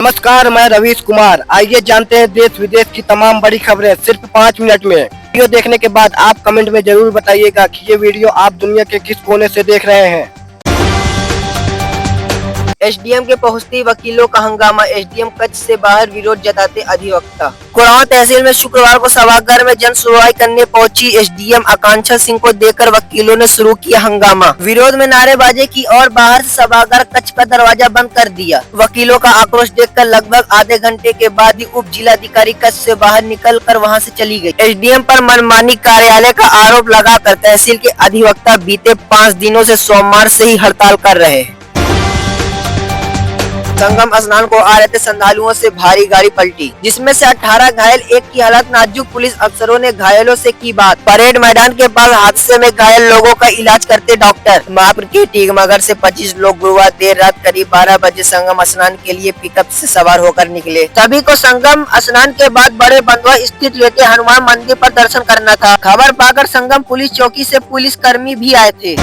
नमस्कार, मैं रवीश कुमार। आइए जानते हैं देश विदेश की तमाम बड़ी खबरें सिर्फ 5 मिनट में। वीडियो देखने के बाद आप कमेंट में जरूर बताइएगा कि ये वीडियो आप दुनिया के किस कोने से देख रहे हैं। एसडीएम के पहुंचते वकीलों का हंगामा, एसडीएम कक्ष से बाहर विरोध जताते अधिवक्ता। कुड़ाव तहसील में शुक्रवार को सभागार में जन सुनवाई करने पहुंची एसडीएम आकांक्षा सिंह को देखकर वकीलों ने शुरू किया हंगामा। विरोध में नारेबाजी की और बाहर से सभागार कक्ष का दरवाजा बंद कर दिया। वकीलों का आक्रोश देखकर लगभग आधे घंटे के बाद ही उप जिलाधिकारी कक्ष से बाहर निकलकर वहां से चली गई। एसडीएम पर मनमानी कार्यालय का आरोप लगाकर तहसील के अधिवक्ता बीते 5 दिनों से सोमवार से ही हड़ताल कर रहे हैं। संगम स्नान को आ रहे थे श्रद्धालुओं से भारी गाड़ी पलटी, जिसमें से 18 घायल, एक की हालत नाजुक। पुलिस अफसरों ने घायलों से की बात। परेड मैदान के पास हादसे में घायल लोगों का इलाज करते डॉक्टर। महापुर के टीकमगढ़ से 25 लोग गुरुवार देर रात करीब 12 बजे संगम स्नान के लिए पिकअप से सवार होकर निकले। सभी को संगम स्नान के बाद बड़े बंधुआ स्थित लेटे हनुमान मंदिर पर दर्शन करना था। खबर पाकर संगम पुलिस चौकी से पुलिस कर्मी भी आए थे।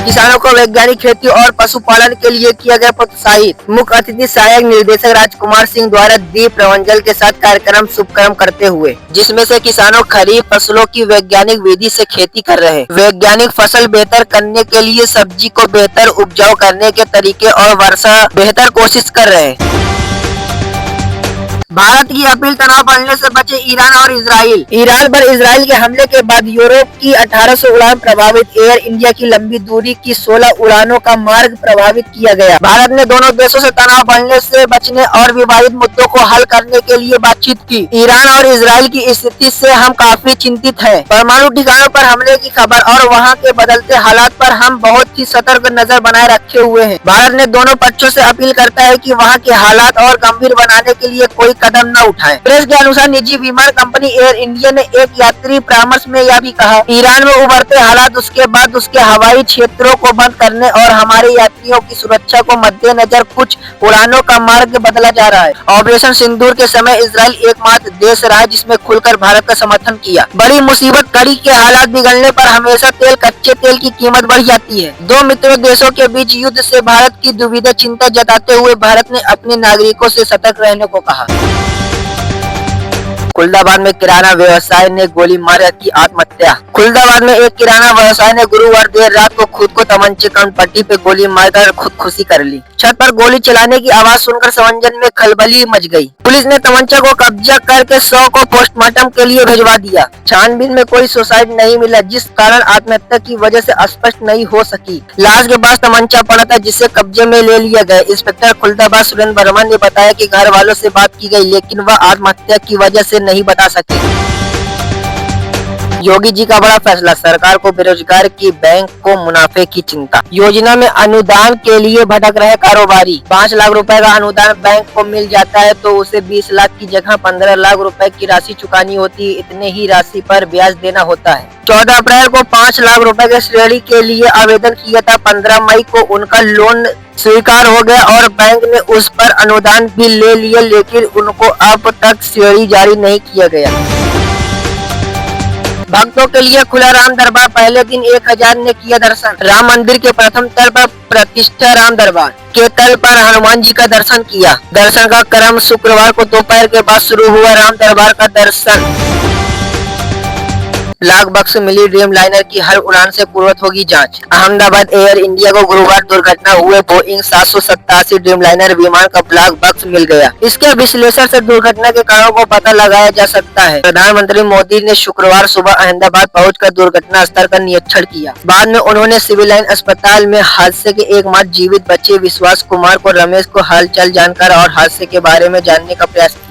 किसानों को वैज्ञानिक खेती और पशुपालन के लिए किया गया प्रोत्साहित। मुख्य अतिथि सहायक निदेशक राजकुमार सिंह द्वारा दीप प्रज्वलन के साथ कार्यक्रम शुभक्रम करते हुए, जिसमें से किसानों खरीफ फसलों की वैज्ञानिक विधि से खेती कर रहे हैं। वैज्ञानिक फसल बेहतर करने के लिए सब्जी को बेहतर उपजाऊ करने के तरीके और वर्षा बेहतर कोशिश कर रहे हैं। भारत की अपील, तनाव बढ़ने से बचे ईरान और इजराइल। ईरान पर इजराइल के हमले के बाद यूरोप की 1800 उड़ान प्रभावित। एयर इंडिया की लंबी दूरी की 16 उड़ानों का मार्ग प्रभावित किया गया। भारत ने दोनों देशों से तनाव बढ़ने से बचने और विवादित मुद्दों को हल करने के लिए बातचीत की। ईरान और इजराइल की स्थिति से हम काफी चिंतित हैं। परमाणु ठिकानों पर हमले की खबर और वहाँ के बदलते हालात पर हम बहुत ही सतर्क नजर बनाए रखे हुए हैं। भारत ने दोनों पक्षों से अपील करता है कि वहाँ के हालात और गंभीर बनाने के लिए कोई कदम न उठाएं। प्रेस के अनुसार निजी विमान कंपनी एयर इंडिया ने एक यात्री परामर्श में यह भी कहा, ईरान में उभरते हालात, उसके बाद उसके हवाई क्षेत्रों को बंद करने और हमारे यात्रियों की सुरक्षा को मद्देनजर कुछ उड़ानों का मार्ग बदला जा रहा है। ऑपरेशन सिंदूर के समय इजराइल एकमात्र देश रहा जिसमें खुलकर भारत का समर्थन किया। बड़ी मुसीबत, कड़ी के हालात बिगड़ने पर हमेशा कच्चे तेल की कीमत बढ़ जाती है। दो मित्रों देशों के बीच युद्ध से भारत की दुविधा चिंता जताते हुए भारत ने अपने नागरिकों से सतर्क रहने को कहा। खुलदाबाद में किराना व्यवसायी ने गोली मार की आत्महत्या। खुलदाबाद में एक किराना व्यवसायी ने गुरुवार देर रात को खुद को तमंचे पट्टी पे गोली मारकर खुदकुशी कर ली। छत पर गोली चलाने की आवाज सुनकर समंजन में खलबली मच गई। पुलिस ने तमंचा को कब्जा करके 100 को पोस्टमार्टम के लिए भिजवा दिया। छानबीन में कोई सुसाइड नहीं मिला, जिस कारण आत्महत्या की वजह से स्पष्ट नहीं हो सकी। लाश के पास तमंचा पड़ा था जिसे कब्जे में ले लिया गया। इंस्पेक्टर खुलदाबाद सुरेंद्र वर्मा ने बताया कि घर वालों से बात की गई, लेकिन वह आत्महत्या की वजह से नहीं बता सके। योगी जी का बड़ा फैसला, सरकार को बेरोजगार की बैंक को मुनाफे की चिंता। योजना में अनुदान के लिए भटक रहे कारोबारी। 5 लाख रुपए का अनुदान बैंक को मिल जाता है तो उसे 20 लाख की जगह 15 लाख रुपए की राशि चुकानी होती है। इतने ही राशि पर ब्याज देना होता है। 14 अप्रैल को 5 लाख रुपए के श्रेणी के लिए आवेदन किया था। 15 मई को उनका लोन स्वीकार हो गया और बैंक ने उस पर अनुदान भी ले लिया, लेकिन उनको अब तक श्रेणी जारी नहीं किया गया। भक्तों के लिए खुला राम दरबार, पहले दिन 1000 ने किया दर्शन। राम मंदिर के प्रथम तल पर प्रतिष्ठा राम दरबार के तल पर हनुमान जी का दर्शन किया। दर्शन का क्रम शुक्रवार को दोपहर के बाद शुरू हुआ। राम दरबार का दर्शन लाख बक्स मिली ड्रीम लाइनर की हर उड़ान से पूर्वत होगी जांच। अहमदाबाद एयर इंडिया को गुरुवार दुर्घटना हुए बोइंग 787 ड्रीम लाइनर विमान का ब्लैक बक्स मिल गया। इसके विश्लेषण से दुर्घटना के कारणों को पता लगाया जा सकता है। प्रधानमंत्री मोदी ने शुक्रवार सुबह अहमदाबाद पहुंचकर दुर्घटना स्थल का निरीक्षण किया। बाद में उन्होंने सिविल लाइन अस्पताल में हादसे के एकमात्र जीवित बचे विश्वास कुमार को रमेश को हालचाल जानकर और हादसे के बारे में जानने का प्रयास किया।